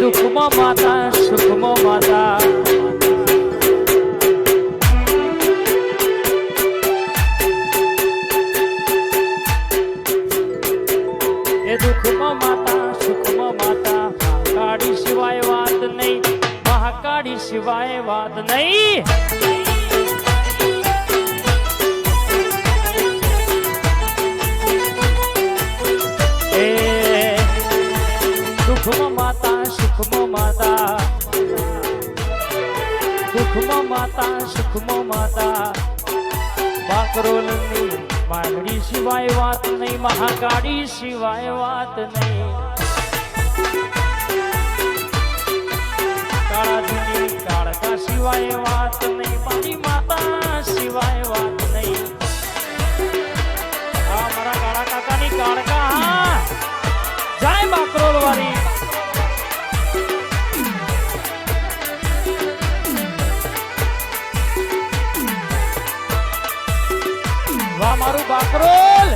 દુઃખમાં માતા સુખમાં માતા એ દુઃખમાં માતા સુખમાં માતા મહાકાળી સિવાય વાત નહીં મહાકાળી સિવાય વાત નહીં દુઃખમાં માતા સુખમાં માતા દુઃખમાં માતા સુખમાં માતા બાકરોલની માંગણી સિવાય વાત નહીં મહાકાળી સિવાય વાત નહીં કાળાધુની કાળકા સિવાય વાત નહીં મારી માતા સિવાય વાત નહીં આ મારા કાળા કાકાની કાળકા જાય બાકરોલ વાળી વાહ મારું બાકરોલ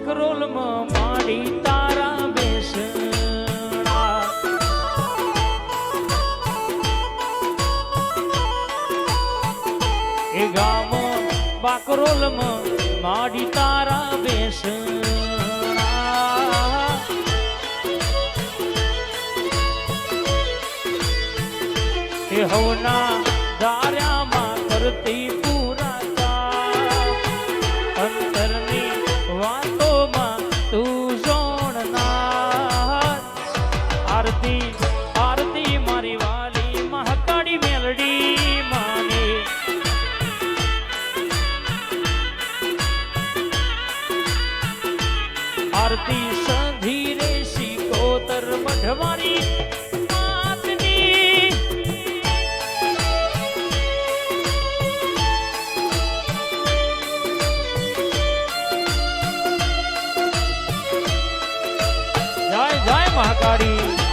બાકરોલમાં માડી તારા બેસણા એ ગામ બાકરોલમાં માડી તારા બેસણા એ હવના દાર્યામાં કરતી આરતી મારી વાલી મહાકાળી મેલડી માને આરતી સંધી રે શિકોતર મઢવારી જય જય મહાકાળી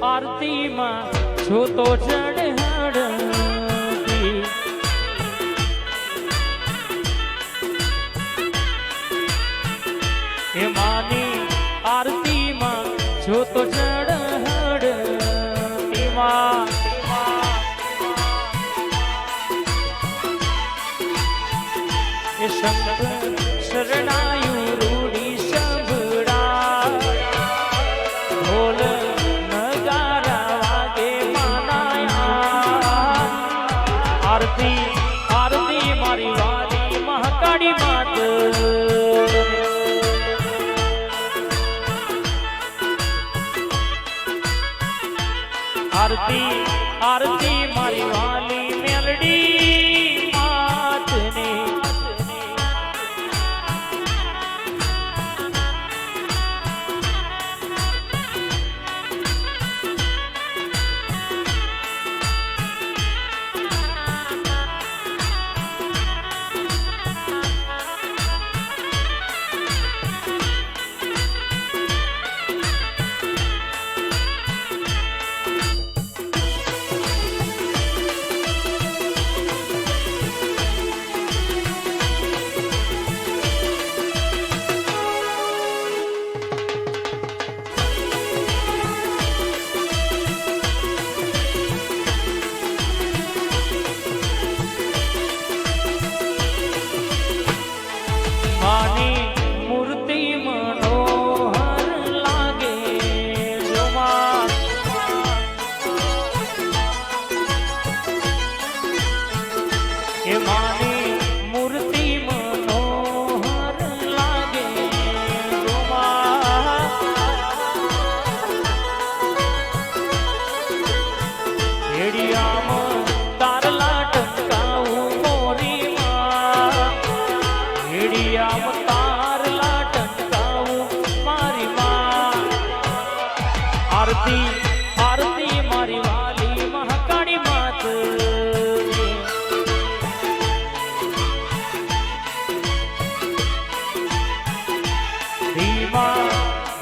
આરતીમાં છો તો ચઢહડતી એ માની આરતીમાં છો તો ચઢહડતી માં એ શંકર શરણાયું રૂડી સંભળા ઢોલ આરતી મારી વાલી મહાકાળી માત આરતી મારી વાલી મેલડી માતને એ માની મૂર્તિ મનોહર લાગે હેડિયામાં તારલા ટંકાવું મોરી માં હેડિયામાં તારલા ટંકાવું મારી માં આરતી મારી વાલી મહાકાળી માત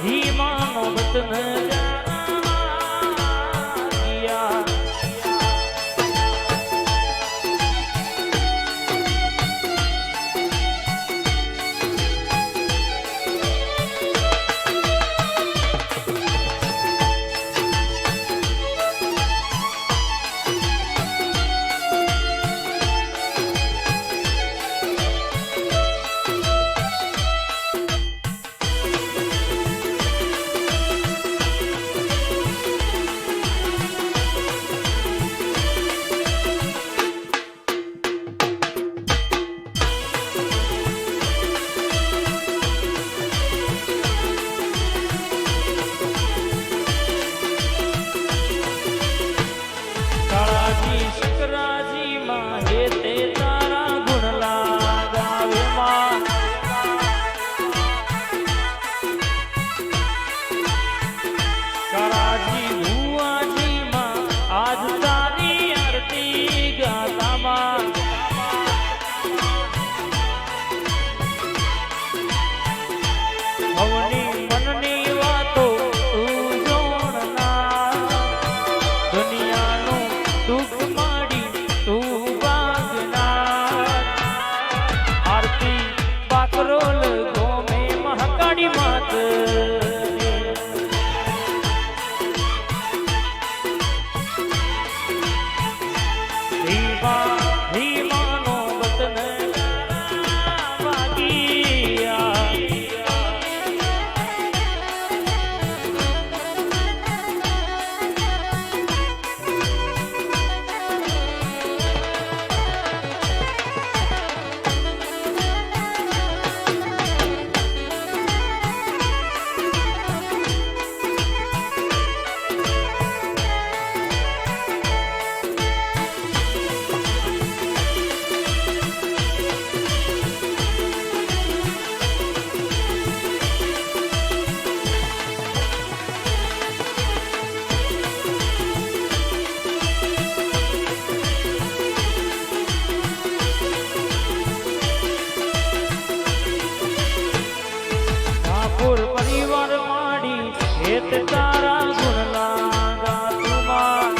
ધીમા નોબત ન જાયા શકરાજી માં હે તે આરતી ભુવાજી માં આજ તારી આરતી ગાતામાં ભવની મનની વાતો તું જોણનાર દુનિયાનું દુઃખ માડી તું ભાગનાર આરતી બાકરોલ ગોમે મહાકાળી માત ભીમાનો વતન વાગિયા પરિવાર માડી હેત તારા ગુણ લાગા તુમાર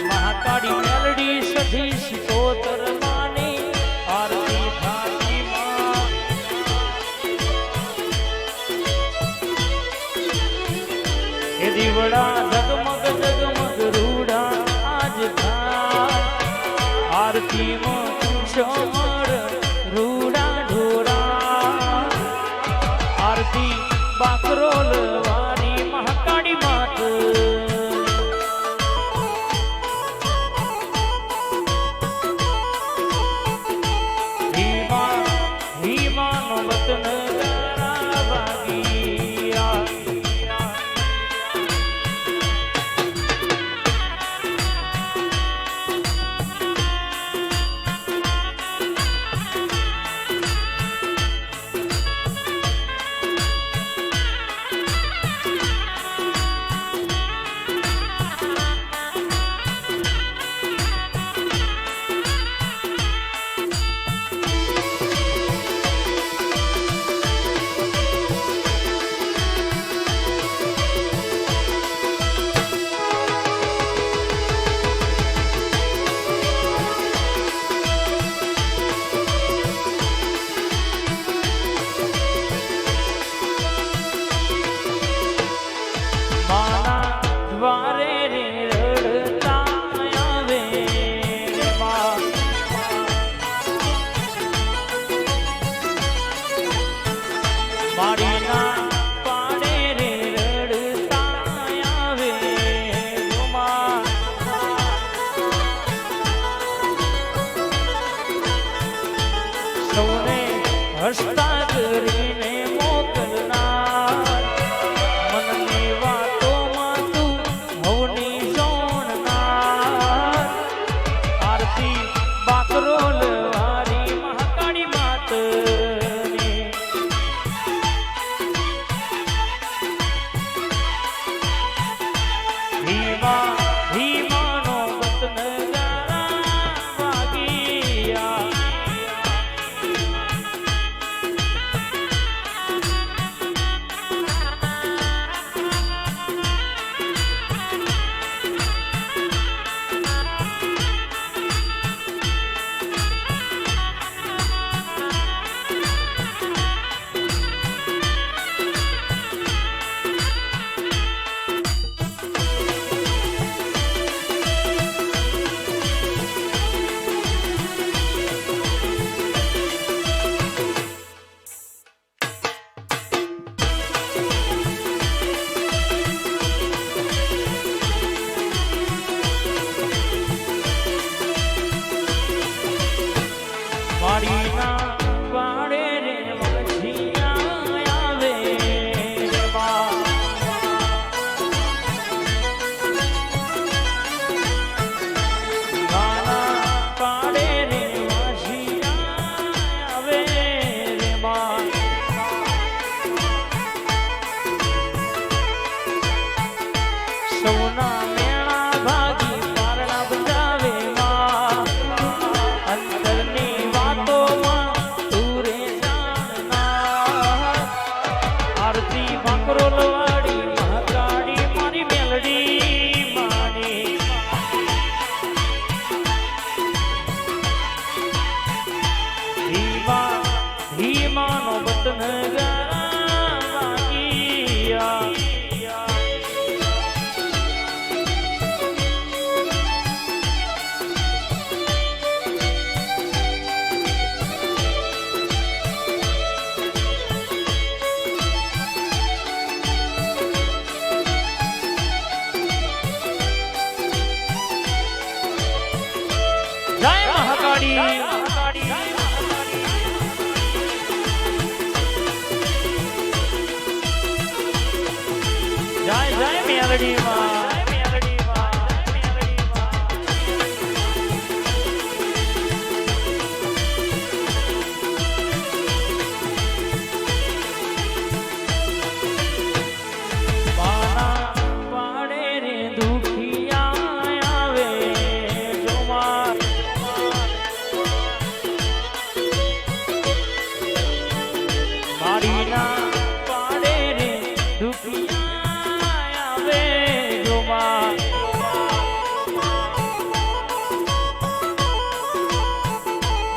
મહાકાળી મેલડી સધી સિતોતર માની આરતી થાતી માં એ દીવડા જગમગ જગમગ રૂડા આજ થાય આરતી માં ચોમર રૂડા ઢોરા આરતી બાકરોલ વારી મહાકાળી માત ભીમાનો વતન તારા વાગિયા દ્વારે રે રડતા આવે મારી ના પાડે રે રડતા આવે સૌને હસતા કરીને મોકલનાર મનની વાતો બાકરોલ વારી મહાકાળી માત આરતી બાકરોલવાડી મહાકાળી મારી મેલડી માની ધીમાનો બતન ગાગિયા જય મહાકાળી જય જય મેલડી માં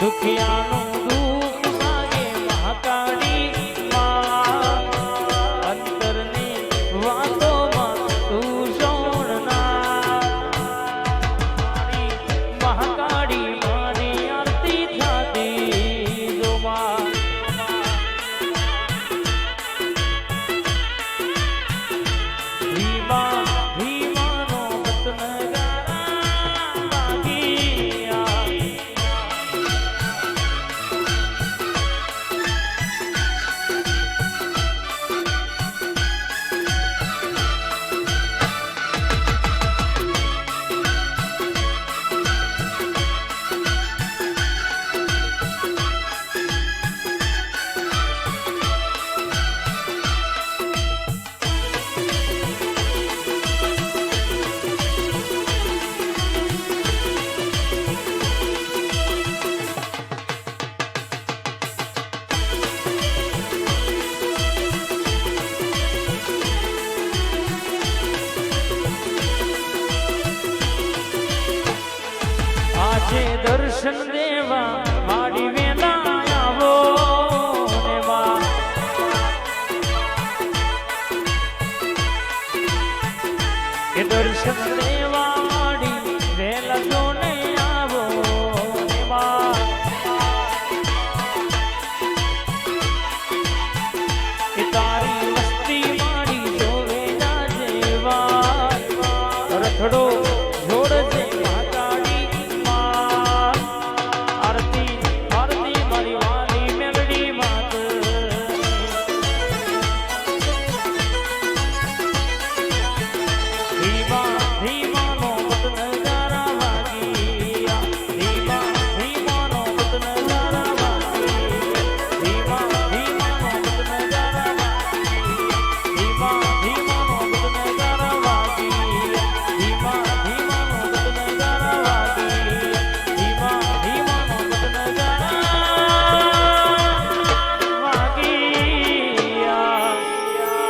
દુખિયાનું દુઃખ લાગે મહાકાળી માં અંતરની વાતોમાં તું સોણના મહાકાળી મારી આરતી થાતી જોમાં ધીમાનો બતન દર્શન દેવા માડી વેલા આવો નેવા કે દર્શન દેવા માડી વેલા જોને આવો નેવા કે તારી મસ્તી માડી જોવે ના જેવા રથડો જોડજે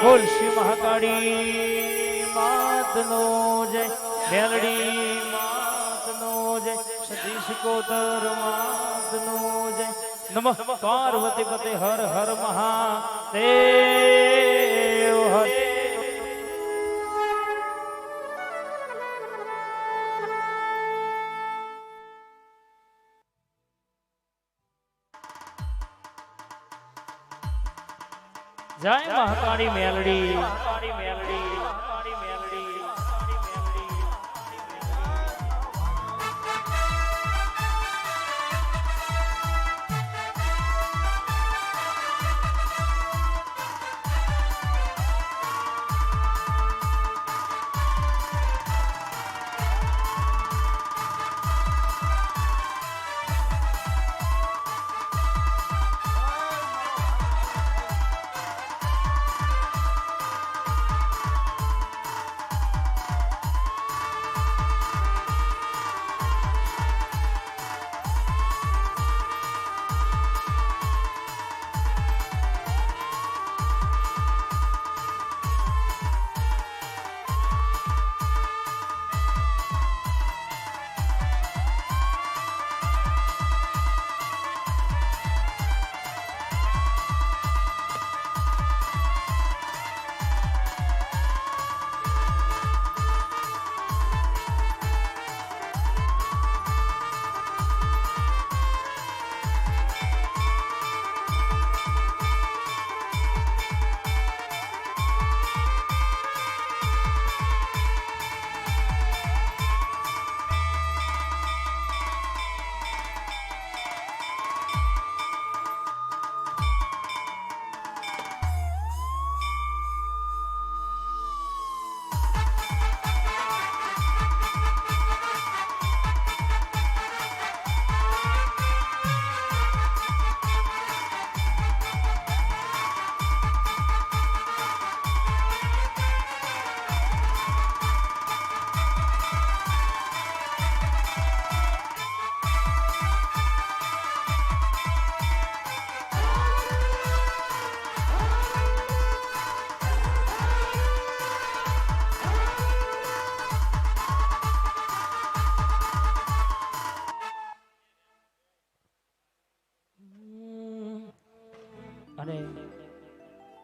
બોલ શ્રી મહાકાળી માતનો જય મેલડી માતનો જય સતી સિકોતર માતનો જય નમઃ પાર્વતી પતે હર હર મહાદેવ હર જય મહાકાળી મેલડી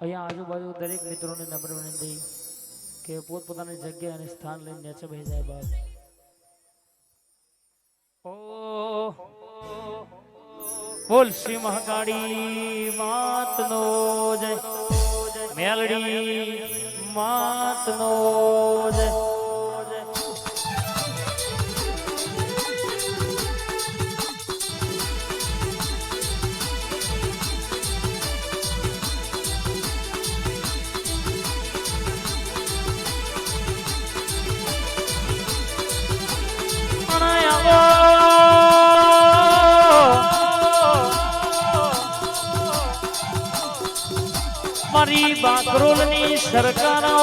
અહીંયા આજુબાજુ દરેક મિત્રોને નમ્ર વિનંતી કે પોતપોતાની જગ્યા અને સ્થાન લઈને નીચે બેસી જાય બાપ. ઓ બોલ શ્રી મહાકાળી માતનો જય, મેલડી માતનો જય. મારી બાકરોલની સરકારો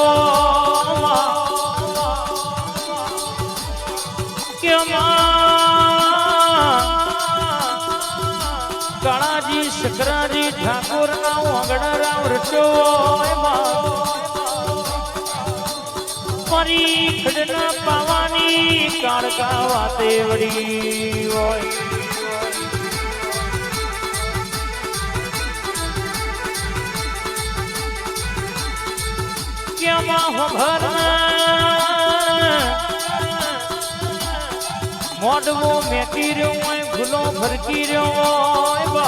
કાળાજી શકરાજી ઠાકોર ના વાગડા રામ રચો મારી ખડના પાવાની કાળકા વાતે વળી હોય. મોઢવો મેકી રહ્યો હોય, ભૂલો ફરકી રહ્યો હોય.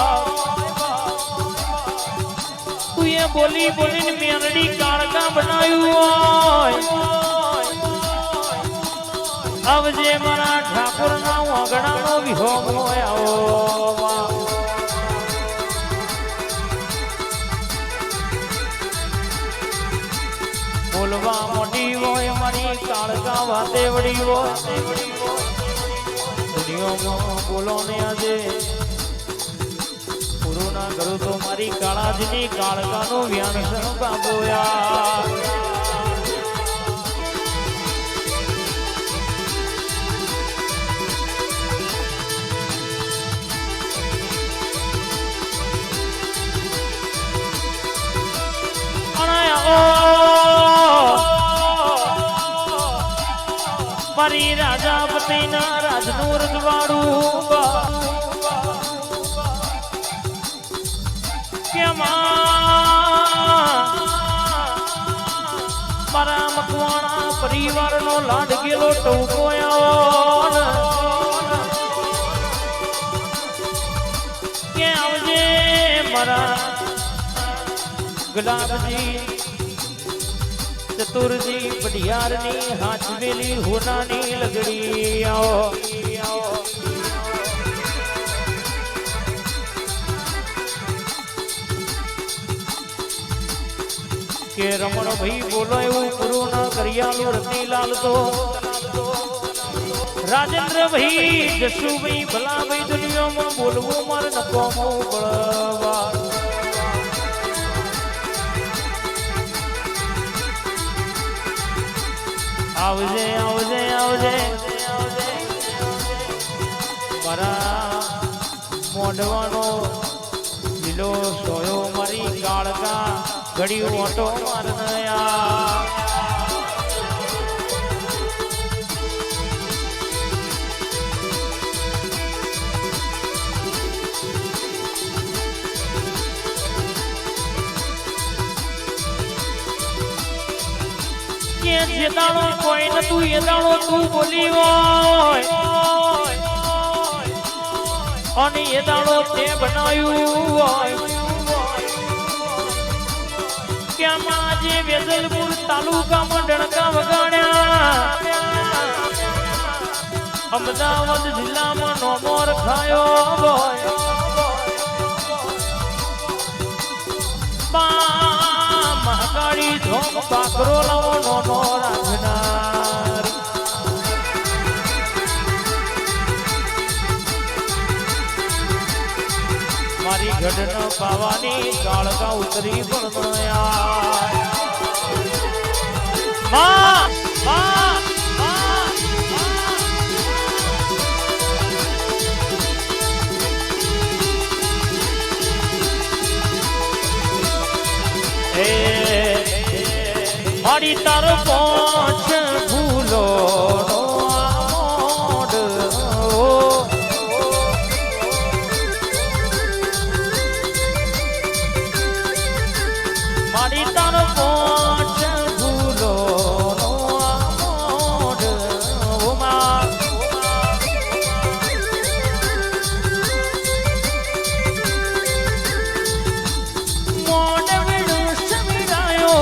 તું એ બોલી બોલીને મેરડી કાળકા બનાવ્યું હોય. આવજે મારા ઠાકોર ના વાગડાનો વિહોમ હોય. આવો બોલવા મોટી હોય મારી કાળકા વાતે વળી હોય. દુનિયામાં બોલો ને આજે પૂરું ના કરું તો મારી કાળાજીની કાળકાનું વ્યાન બાબોયા. મારી રાજાપતિ ના રાજનું રજવાડું મારા મકવાણા પરિવાર નો લાડ ગયેલો ટૂંકો કે આવજે મારા ગુલાબજી ચતુરજી પઢિયારની હાથવેલી હોનાની લગડી આવો. કે રમણ ભાઈ બોલો એવું પૂરું ના કરિયાલું રતિલાલ તો રાજેન્દ્ર ભાઈ જસુભાઈ ભલા ભાઈ દુનિયામાં બોલવું મારે નકોમું બળવા. આવજે આવજે આવજે મારા મોઢવાનો લીલો સોયો મારી કાળકા ઘડી ઓટો મારનયા. જે દાડો કોઈ નતું એ દાડો તું બોલી હોય અને એ દાડો તે બનાવ્યું હોય. ક્યાંમાં આજે વેજલપુર તાલુકામાં ડણકા વગાડ્યા. અમદાવાદ જિલ્લામાં નોમો રખાયો હોય. મહાકાળી ધોમ બાકરો લાવો નોમો રાખનાર. મારી ગઢ પાવાની કાળકા ઉતરી પણ મારી તારો પહોંચ ભૂલો મારી તારો પોચ ભૂલો નો મોડ ઉમા મોડ વિડું સમીરાયો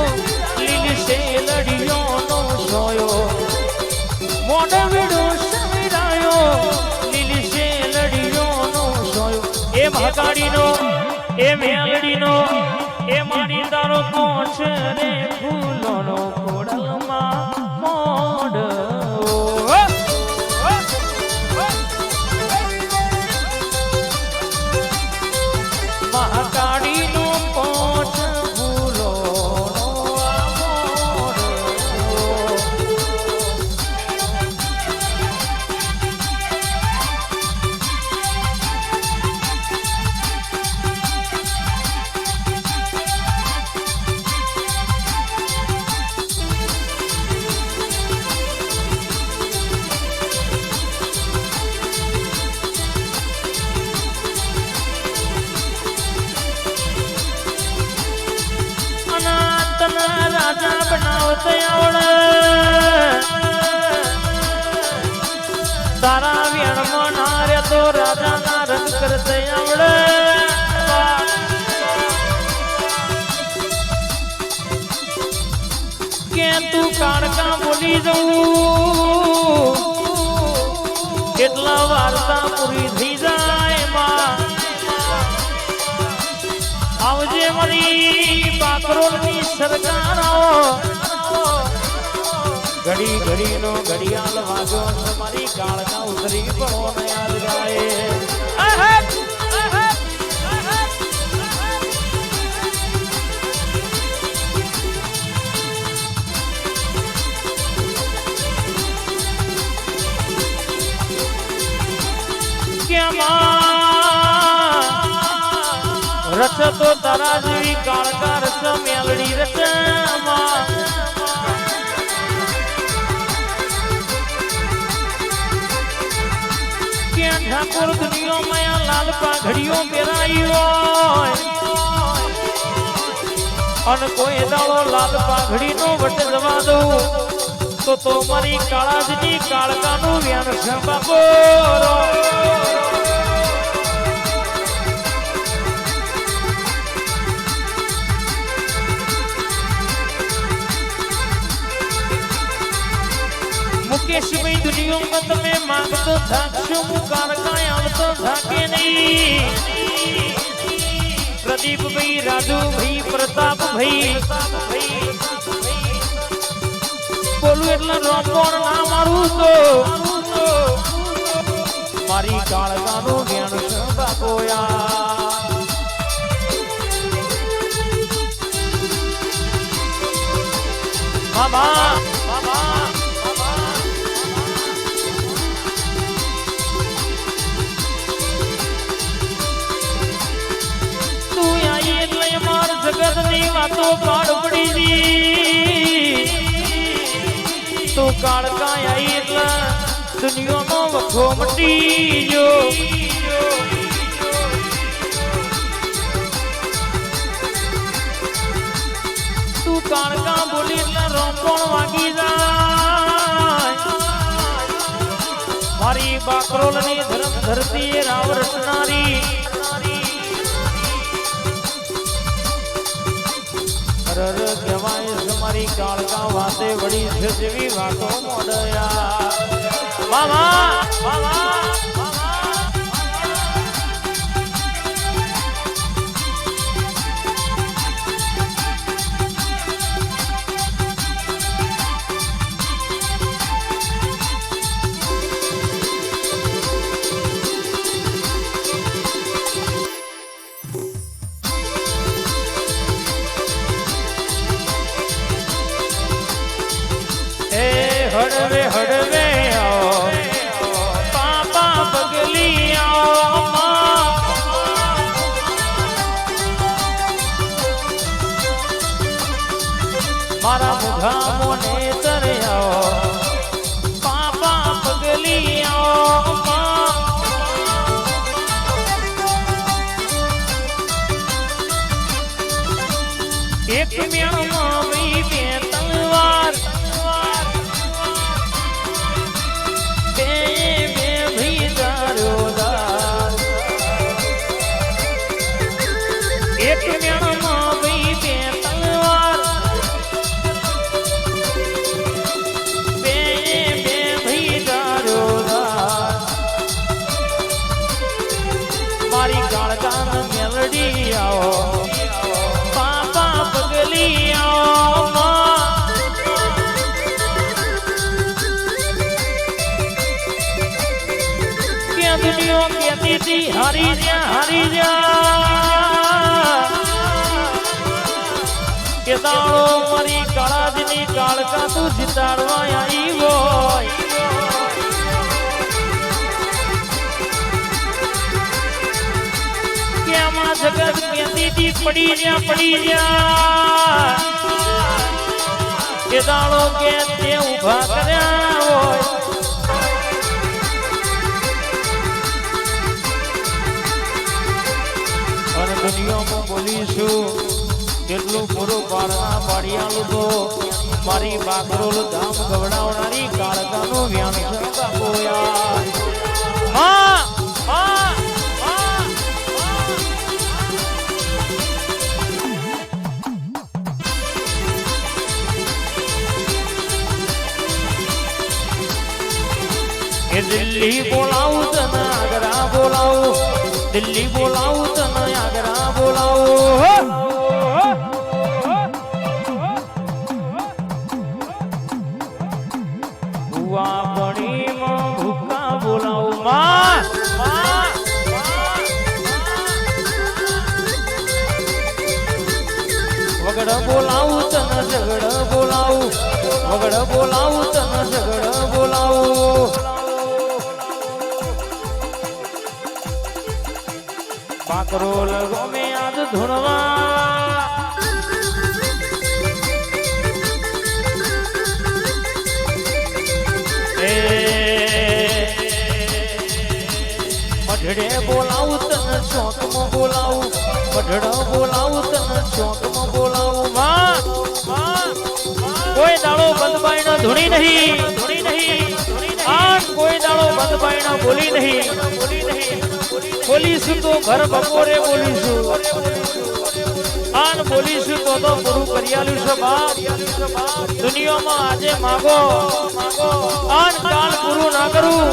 લીલી શેલડીયો નો સોયો મોડ વિડું સમીરાયો લીલી શેલડીયો નો સોયો એ મહાકાળીનો એ મેલડીનો એ મારી તારો કોચ રે ફૂલોનો ખોડલમાં મોડ મહાકાળીનો કોચ ફૂલોનો મોડ રાજા બનાવતે આવડે તારા વ્યણમાં ના રે તો રાજા ના રંગ કરતે આવડે કે તું કાળકા બોલી જવું કેટલા વાર્તા પૂરી થઈ જાય માં આવજે મારી બાકરોલની સરકારો ઘડી ઘડીનો ઘડિયાળ વાગો મારી કાળના ઉતરી પડો ને યાદ ગાય રચ તો તારા જેવી કાળકા રચ મેલડી રચમાં ક્યાં ઠાકોર દુનિયામાં લાલ પાઘડીઓ પહેરાઈ હોય અને કોઈ દાડો લાલ પાઘડીનો વટ જવા દઉં તો મારી કાળાજની કાળકાનું વ્યાન છે બાપો મુકેશભાઈ દુનિયામાં તમે માંગતો થાકશો હું કારકાય આવતો થાકે નહીં પ્રદીપભાઈ રાજુભાઈ પ્રતાપભાઈ બોલું એટલે રોમોણ ના મારું તો મારી કાળકાનું જ્ઞાન છે બાપોયા મામા જગતની વાતો પાડ પડી જી તું કાળકા આઈ એટલે દુનિયાનો વખો મટી જો તું કાળકા બોલી એટલે રોમપણ વાગી જાય મારી બાકરોલની ધર્મ ધરતી રાવ રચનારી કહેવાય તમારી કાળકા વાતે વળી છે જેવી વાતો મોડયા મામા મામા હડવે હડવે પાપા પગલી મારા મુઘા મોને તર્યા પાપા પગલી એક મેળમાં વી બે તલવાર બે બે ભઈ દારોદાર એક મેળમાં વી બે તલવાર બે બે ભઈ દારોદાર મારી કાળકાન મેલડી આવો પાપા પગલી આવો કે દુનિયા કહેતી હતી હારી જા કે દાડો મારી કાળાજની કાળકા તું જીતાડવા આવી હોય જગત કહેતી પડી જા કે દાડો કે તે ઉભા કર્યા હોય અને દુનિયામાં બોલીશું કેટલું પૂરું પાડના પાડિયાલું તો મારી બાકરોલ ધામ ગવડાવનારી કાળકાનું વ્યાન છે બાપુ યાર હા હા દિલ્હી બોલાવું તને આગ્રા બોલાવું દિલ્હી બોલાવું તને આગ્રા બોલાવું ભુવા પડીમાં ભૂકા બોલાવું માં વગડ બોલાવું તને ઝગડ બોલાવું વગડ બોલાવું તને ઝગડ બોલાવું બાકરોલ ગમે આજ ધૂણવા મઢડે બોલાવું તને ચોકમાં બોલાવું મઢડો બોલાવું તને ચોકમાં બોલાવું માં કોઈ દાડો બંધબાઈનો ધૂણી નહીં આ કોઈ દાડો બંધબાઈનો બોલી નહીં બોલીશું તો ઘર બપોરે બોલીશું આન બોલીશું તો પૂરું કરી આલ્યું છે બાપ દુનિયામાં આજે માગો આન કાલ પૂરું ના કરું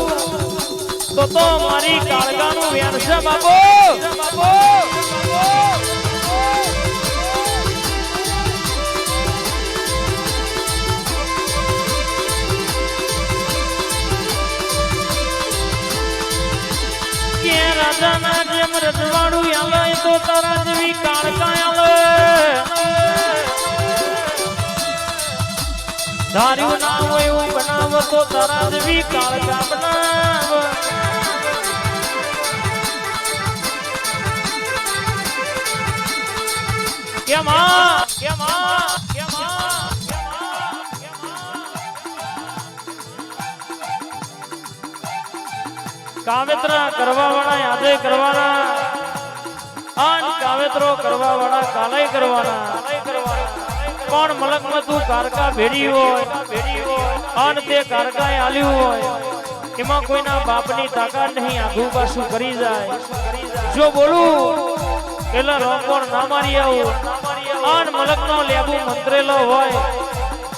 તો મારી કાળગાનું વ્યાન છે બાપો રાજાના જેમ રજવાડું આલે તો તારા જેવી કાળકા આલે ધાર્યું ના હોય એવું બનાવ તો તારા જેવી કાળકા બનાવ કાવેતરા કરવા વાળા યાદે કરવાના આન કાવેતરો કરવા વાળા કાલે કરવાના કોણ મલકમાં તું કારકા ભેડી હોય આન તે કારકાએ આલ્યું હોય એમાં કોઈના બાપની તાકાત નહીં આઘું પાછું કરી જાય જો બોલું પેલા રોકોણ ના મારી આવું આન મલકનો લેબુ મંત્રેલો હોય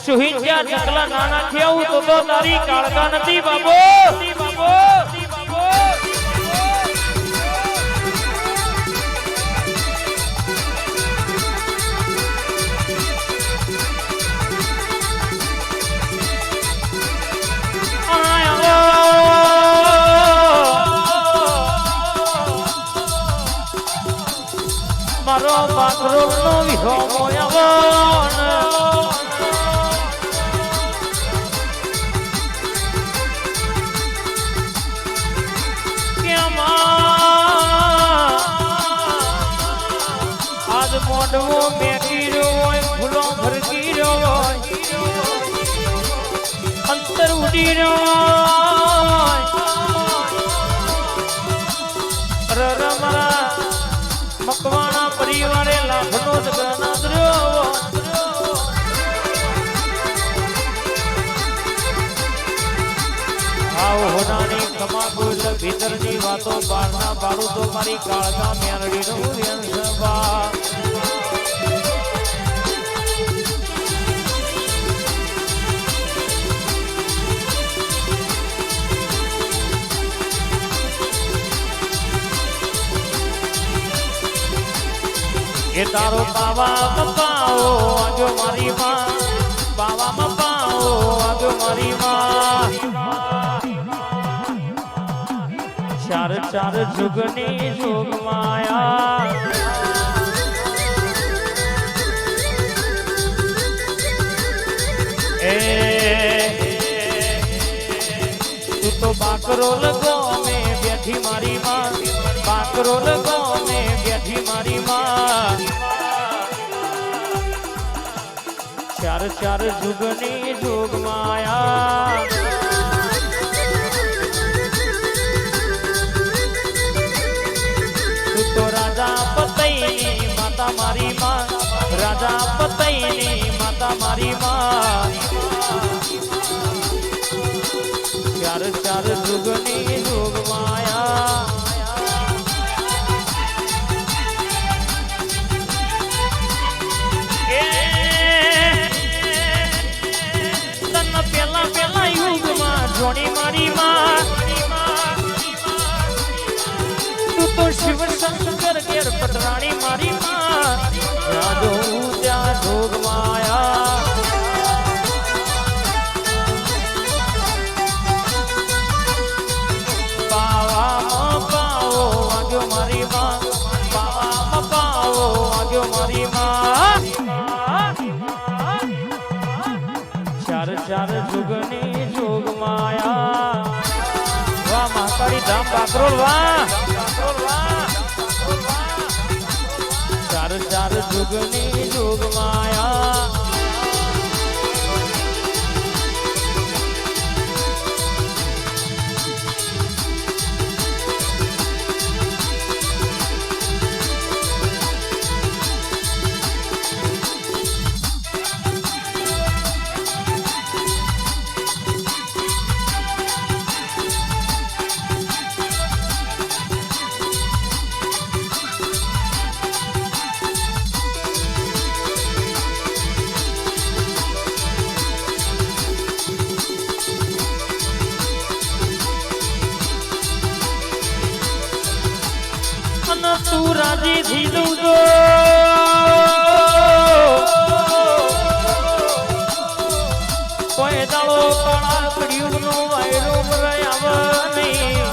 સુહિંચ્યા ચકલા ના નાખી આવું તો તારી કાળકા નથી બાબો મારો બાકરોલ નો વિહો મોયાવન આજ મોઢવો મેકી રહ્યો હોય ફૂલો ભરકી રહ્યો હોય અંતર ઉડી રહ્યો રમરા મકવાણા પરિવારે લાભનો જ ગનાદ્ર્યો વાતો બહારના પાડું તો મારી કાળકા મેરડીનું વેણ સભા એ તારો બાવા પાઓ આજો મારી માં બાવા પાઓ આજો મારી માં ચાર ચાર જુગની જોગ માયા એ તું તો બાકરો લગો મે બેઠી મારી માં બાકરો લગો મે બેઠી મારી માં ચાર ચાર જુગની જોગ માયા તું તો રાજા પતઈની માતા મારી માં રાજા પતઈની માતા મારી માં ચાર ચાર જુગની જોગ માયા જોડી મારી માં તું તો શિવ શંકર કેર પટરાણી મારી માં રાજો ત્યાં જોગ માયા પાવામાં પાવો વાગ્યો મારી માં પાવામાં પાવો વાગ્યો મારી માં ચાર ચાર જુગની જોગ માયા વાહ મહાકાળી ધામ બાકરોલ વાહ ચાર ચાર જુગની જોગ માયા તું રાજી થી દઉં તો કોઈ દાડો કાળા કડિયુગ નો વાયરો ભરાય નહીં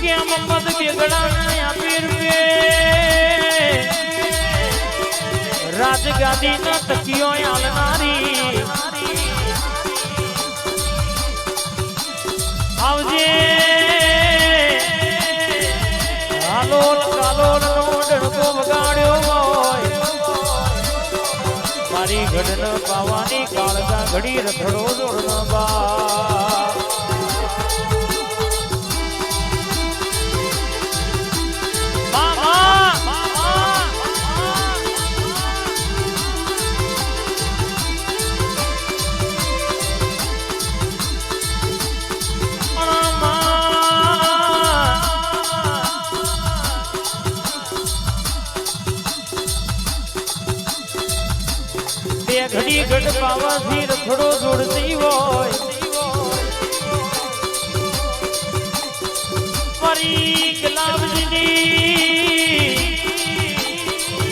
કેમ મત બેગડા આપી રૂપે રાજગાદી ના તકીઓ આલનારી આવજે હાલોલ કાલોલ નો ડણકો વગાડ્યો હોય મારી ઘડન પાવાની કાળકા ઘડી રખડો દોડના બા ઘડી ઘડ પાવાથી રખડો જોડતી હોય મારી કલાવજીની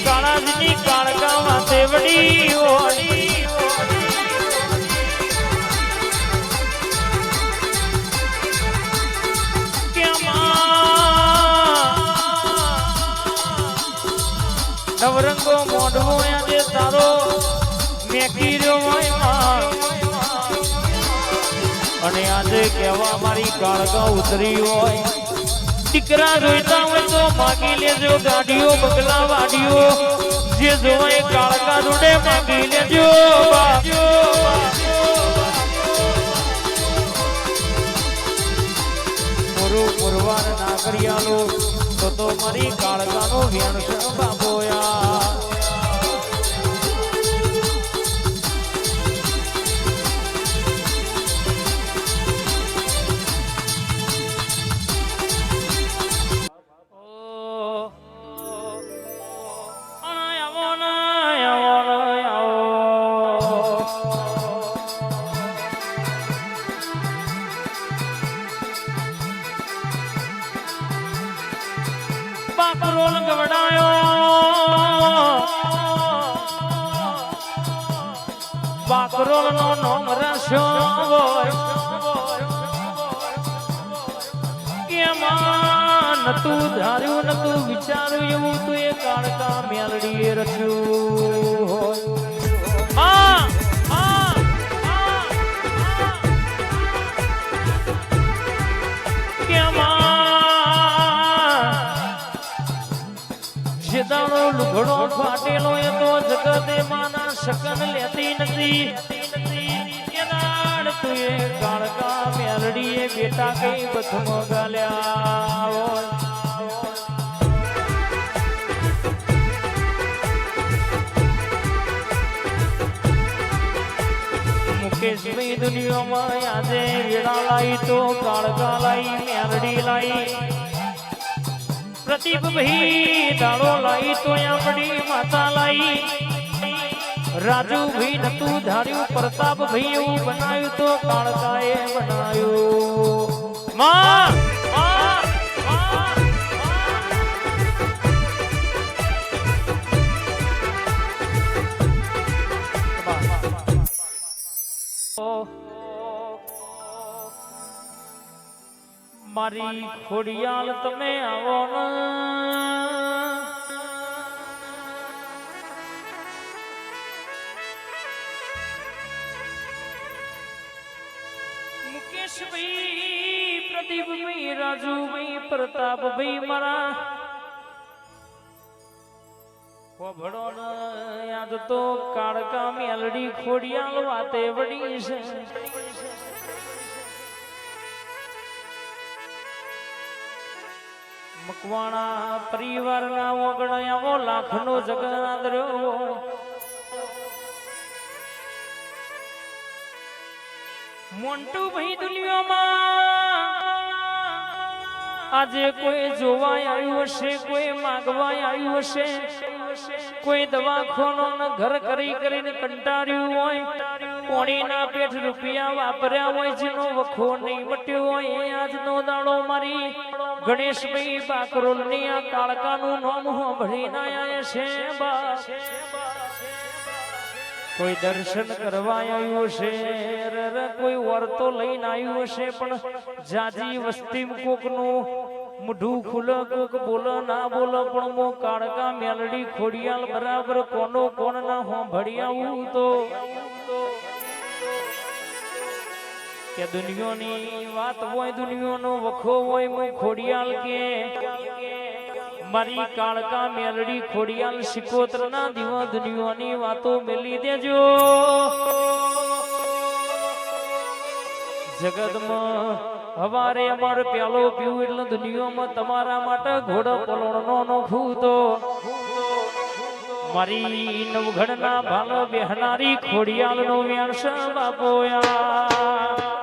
કાળાજીની કાળકા માથે વડી હોય નવરંગો મોઢવો આજે તારો અને આજે કેવા મારી કાળકા ઉતરી હોય દીકરા જોઈતા હોય તો માગી લેજો ગાડીઓ બગલા વાડીઓ જે જોવાય કાળકા જોડે માગી લેજો પુરવાર ના કરી આલો તો મારી કાળકાનો વેણ છે બાબોયા બાકરોલ ગવડાયો બાકરોલ નો નામ રાખ્યો કેમાં નતું ધાર્યું નતું વિચાર્યું એવું તું એ કાળકા મેલડીએ રચ્યું હોય દાડો લુઘડો ફાટેલો એ તો જગતે માના શકન લેતી નથી એનાડ તું એ કાળકા મેલડીએ બેટા કઈ બથમ ગાલ્યા મુકેશભાઈ દુનિયામાં આજે વેળા લાઈ તો કાળકા લાઈ મેલડી લાઈ પ્રદીપ ભાઈ દાડો લાઈ તો આપણી માતા લાઈ રાજુ ભાઈ નતું ધાર્યું પ્રતાપ ભાઈ એવું બનાવ્યું તો કાળકાએ બનાવ્યું માં મારી ખોડિયાલ તમે આવો ને મુકેશભાઈ પ્રદીપભાઈ રાજુભાઈ પ્રતાપભાઈ મારા ભડો ને યાદ તો કાળકા મેલડી ખોડિયાલ વાતે વડી છે મકવાણા પરિવારના ઓગણ્યાવો લાખનો જગન્નાથ રહ્યો મોન્ટુ ભાઈ દુનિયામાં આજે કોઈ જોવા આવ્યું હશે કોઈ માગવા આવ્યું હશે કોઈ દવાખાનો ઘર કરી કરીને કંટાળ્યું હોય કોણીના પેઠ રૂપિયા વાપર્યા હોય જેનો વખો નહીં મટ્યો હોય એ આજનો દાડો મારી ગણેશભાઈ બાકરોલની આ કાળકાનું નામ સાંભળીને આયા છે કોઈ દર્શન કરવા આવ્યું છે કોઈ વર્તો લઈને આવ્યું હશે પણ જાજી વસ્તી કોકનું મુઢું ખુલે કોક બોલો ના બોલો પણ મો કાળકા મેલડી ખોડિયાલ બરાબર કોનો કોણ ના સાંભળી આવું તો કે દુનિયાની વાત હોય દુનિયાનો વખો હોય મો ખોડિયાલ કે મારી કાળકા મેલડી ખોડિયાલ સિકોતર ના દીવા દુનિયાની વાતો મેલી દેજો જગતમાં હવારે અમાર પ્યાલો પીવું એટલે દુનિયામાં તમારા માટે ઘોડો પલોણનો નો ફૂતો મારી નવઘડના ભાલો બેહનારી ખોડિયાલ નો વ્યાસ બાપોયા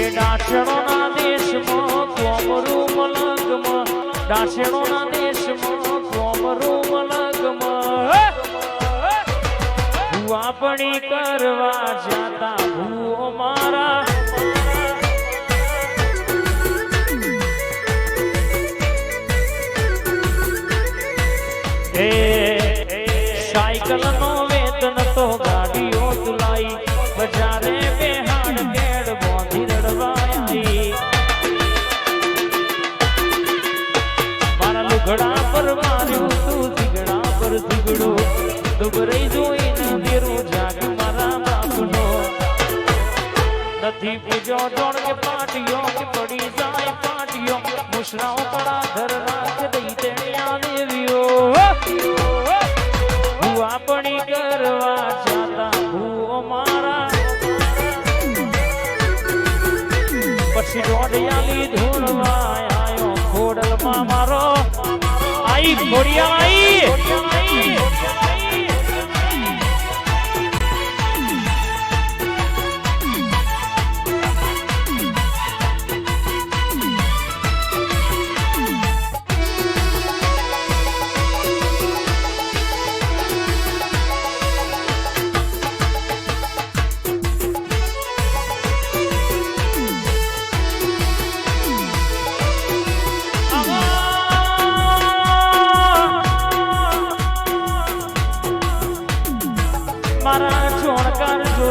ડાસણોના દેશમાં કોમરું મલગમાં ડાસણોના દેશમાં કોમરું મલગમાં ભૂઆપણી કરવા જાતા ભૂઓ મારા સાયકલ નો વેતન તો ગાડીઓ તુલાઈ બજારે બેહાડ કેડ બોંધી રડવાઈ મારા લુગડા પર માર્યું તું ઝીગડા પર ઝીગડો દુબરાઈ જોઈને મેરું જાગ મારા બાપનો નથી પૂજો ડોળ કે પાટીઓ કે પડી જાય પાટીઓ મુસરાઓ પડા ધર રાખ દઈ તેણિયા દેવીઓ ભૂઆપણી કરવા જાતા ભૂઓ મારા પછી દોડિયાલી ધૂળવા આયો ખોડલમાં મારો આઈ ખોડિયાલ આઈ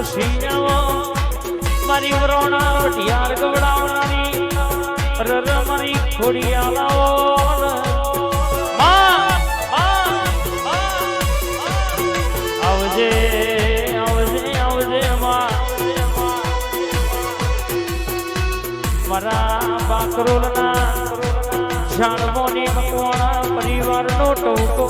ડોશીઓ મારી વરોણા વઢિયાર ગવડાવનારી રર મારી ખોડિયાલાઓ આવજે આવજે આવજે મારા બાકરોલના જાણવોની મકવાણા પરિવારનો ટોકો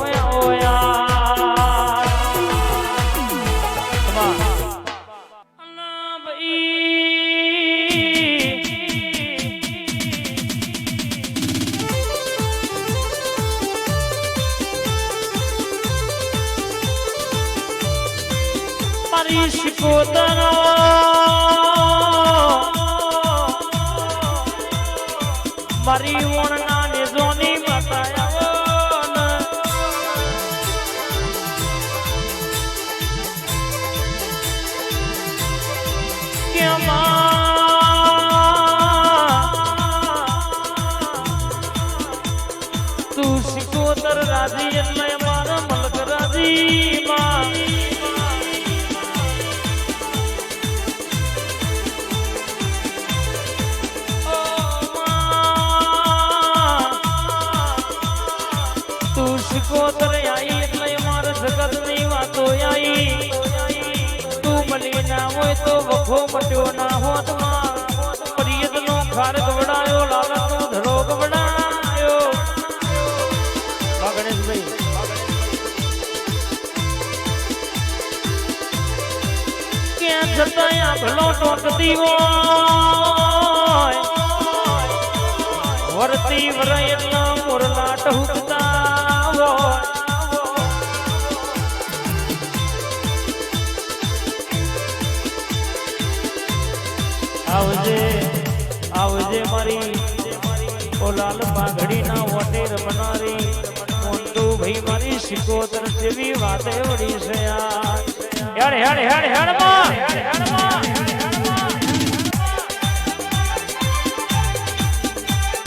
મારી શિકોતરો મારી ઓણના ને જોની માતા તું શિકોતર રાજી એટલે મારા મલક રાજી માં શિકોતર આઈ એટલે માર જગત ની વાતો આઈ તું મળી ના હોય તો વખો મટ્યો ના હોત માં પ્રિયત નો ખાર ગવડાયો લાલચ નો ધડો ગવડાયો ગણેશભાઈ ક્યાં જતા આ ભલો ટોકતી હોય વરતી વરય એટલા મોરલા ટહુકતા આવજે આવજે મારી ઓલાલ પાઘડી ના વટે રમનારી મોટું ભાઈ મારી શિકોતર જેવી વાતે વળી છે યાર હેડ હેડ હેડ માં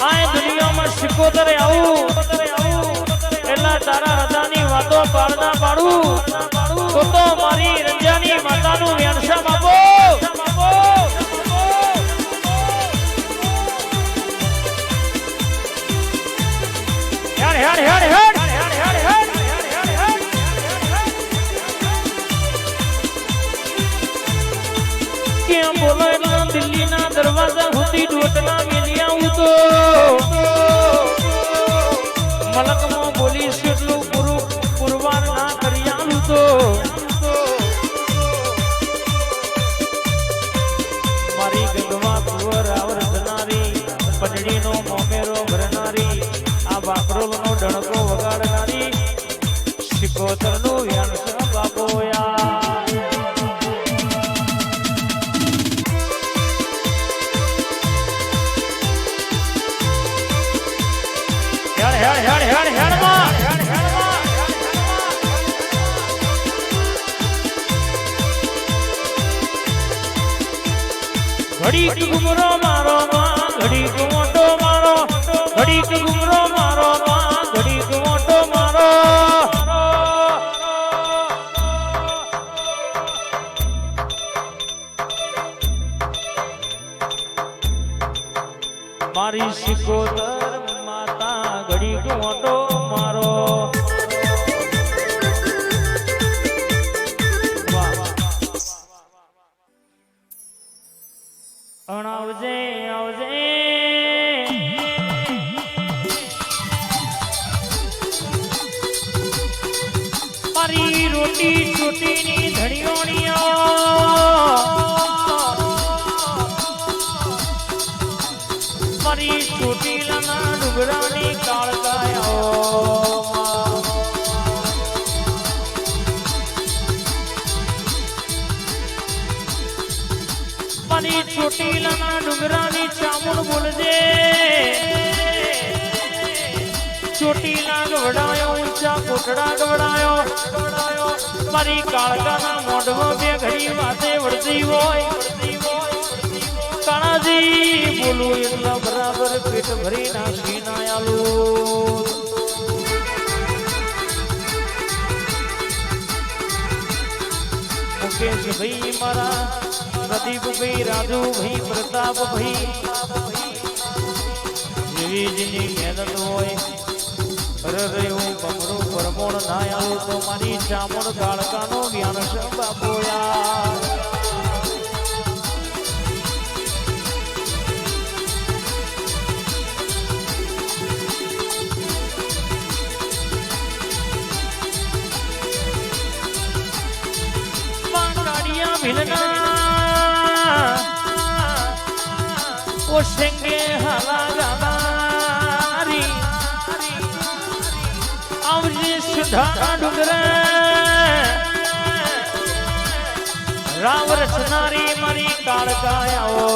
આ દુનિયામાં શિકોતર આવું એટલા તારા હૃદયની વાતો પાડના પાડું તો મારી રંજાની માતાનું વ્યંસા બાપો હેડ હેડ હેડ કેમ બોલો એટલા દિલ્હીના દરવાજા સુધી ડોટના મેલી આવું તો મલકમાં બોલીશ એટલું પુરવાર ના કરી આવું તો મારી ગંગવા પુરવર આવરનારી પંડળીનો મોમેરો ભરનારી આ બાપરોનો ડણકો વગાડનારી શિકોતરનું વ્યંસ બાપો હેડ હેડ હેડ હેડ માં ઘડી ગુમરો મારો માં ઘડી ગુમોટો મારો ઘડી ગુમરો મારો માં ઘડી ગુમોટો મારો મારી શિકોતર માતા ઘડી ગુમોટો મારો આવજે આવજે મારી રોટી ચોટીની ધણીઓણીઓ મારી ચોટીલાના ડુંગરાની કાળકાયો મારી ચોટીલાના ડુંગરાની ચામુંડ બોલજે ચોટીલા ગવડાયો ઊંચા કોટડા ગવડાયો મારી કાળકાના મોઢમાં બે ઘડી વાતે વળતી હોય કાણાજી બોલું એટલા બરાબર પેટ ભરી નાખી ના આલું મુકેશ ભાઈ મારા પ્રદીપભાઈ રાજુભાઈ પ્રતાપભાઈ જેવી જેની મહેનત હોય અરે હું કમરું પરમોણ ના આવ્યો તો મારી ચામડ કાળકાનો જ્ઞાન છે બાપોયા ઓ સંગે હાલા ગાનારી આવજે સુધા ડુંગરે રાવ રચનારી મારી કાળકાયાઓ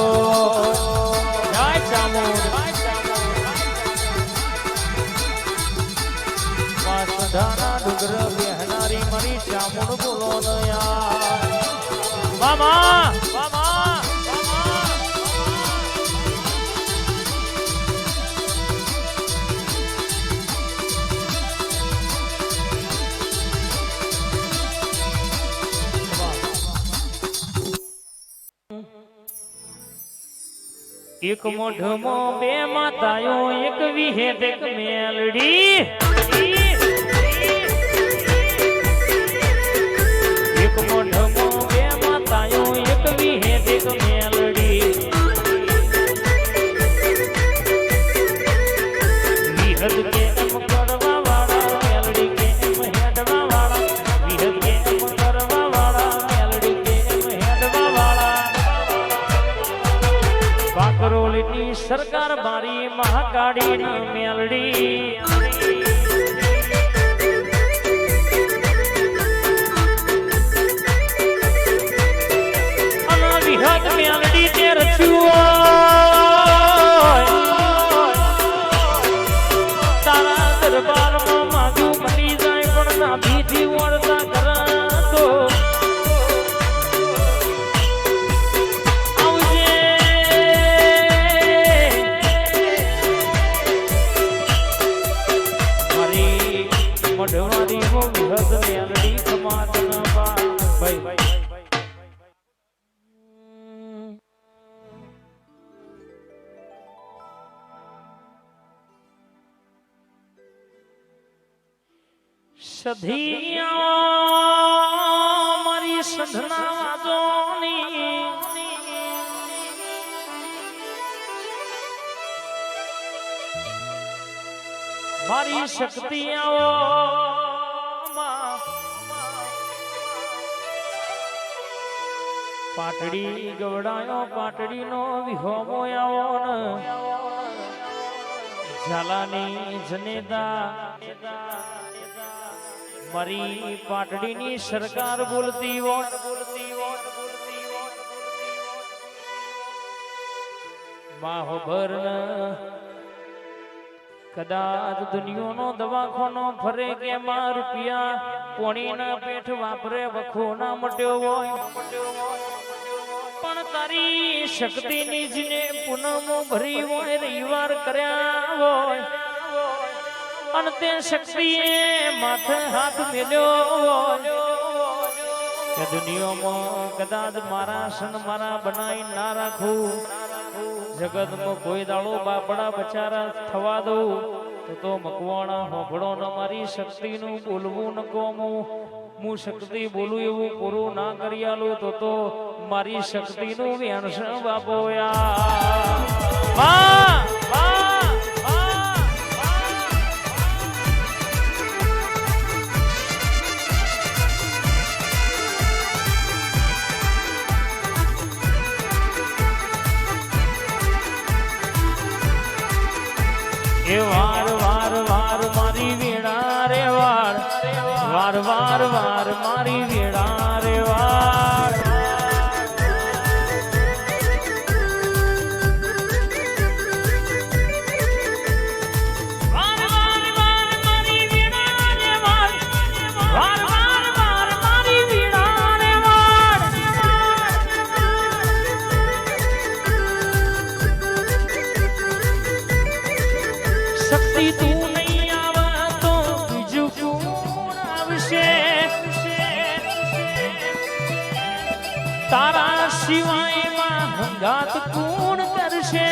જય ચામુંડ સુધાના ડુંગર બેહનારી મારી ચામુંડ બોલો ન યાર મામા મામા એક મોઢમો બે માતાયો એક વિહેત એક મેલડી એક મોઢમો બે માતાયો એક વિહેત એક મેલડી વિહદ કે એમ કરવા વાળા મેલડી કે એમ હેડવા વાળા વિહદ કે એમ કરવા વાળા મેલડી કે એમ હેડવા વાળા કાકરોલની સરકાર બારી મહાકાળી ન મેલડી અના વિહદ મેલડી તે રચ્યું તારા દરબારમાં માગું મળી જાય પણ ના ભીથી વળતા કરાતો મઢવારી હો વિહદ મેલડી સમાત ના ભાઈ સધિયા મારી સધના જોની મારી શક્તિ આવો પાટડી ગવડાયો પાટડી નો વિહોમો આવો ઝાલાની જનેતા મારી પાટડીની સરકાર બોલતી હોય માહોબર કદાચ દુનિયાનો દવાખાનો ફરે કે માં રૂપિયા પોણીના પેઠ વાપરે વખો ના મટ્યો હોય પણ તારી શક્તિની જીને પૂનમો ભરી હોય રવિવાર કર્યા હોય અને તે શક્તિએ માથે હાથ મેલ્યો હોય કે દુનિયામાં કદાચ મારા સન મારા બનાવી ના રાખું જગતમાં કોઈ દાડો બાપડા બચારા થવા દઉં તો મકવાણા હોભળો ન મારી શક્તિનું બોલવું ન કોમું હું શક્તિ બોલું એવું પૂરું ના કરી આલું તો મારી શક્તિનું વ્યંશ બાપોયા વાર વાર વાર મારી વેળા રે વાર વાર વાર વાર મારી વેળા રે વાર શક્તિ તું નહીં આવે તો બીજું કોણ આવશે સિવાયમાં હંગાત કોણ કરશે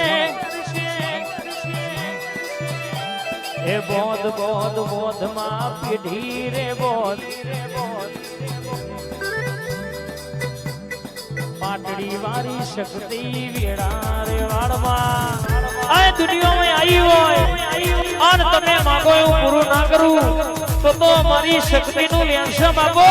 એ બોધ બોધ બોધમાં પીઢી રે બોધ પાટડી વાળી શક્તિ વેળા રે વાળમાં આ દુનિયામાં આવી હોય અને તમે માંગો એવું પૂરું ના કરું તો મારી શક્તિનું લેન્સ માંગો